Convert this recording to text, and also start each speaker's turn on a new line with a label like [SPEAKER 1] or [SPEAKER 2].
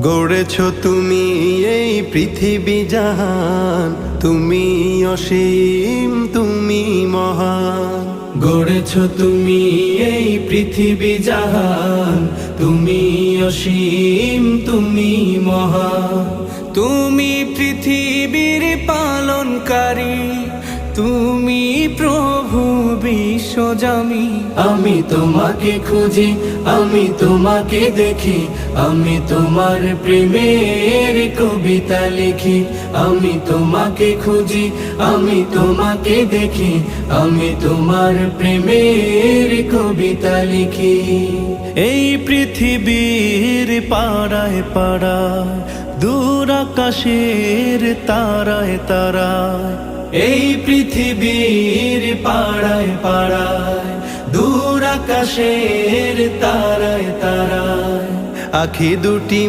[SPEAKER 1] গড়েছ তুমি এই পৃথিবী জাহান, তুমি অসীম তুমি মহান।
[SPEAKER 2] গড়েছ তুমি এই পৃথিবী জাহান, তুমি অসীম তুমি মহান। তুমি পৃথিবীর পালনকারী, তুমি প্রভু বিশ্বজামি। আমি তোমাকে খুঁজি, আমি তোমাকে দেখি, আমি তোমার প্রেমের কবিতা লিখি। আমি তোমাকে খুঁজি, আমি তোমাকে দেখি, আমি তোমার প্রেমের কবিতা লিখি।
[SPEAKER 3] এই পৃথিবীর পাড়ায় পাড়ায়, দূর আকাশের তারায় তারায়,
[SPEAKER 2] এই পৃথিবীর পাড়ায় পাড়ায়, দূর আকাশের তারায় তারায়,
[SPEAKER 1] আখি দুটি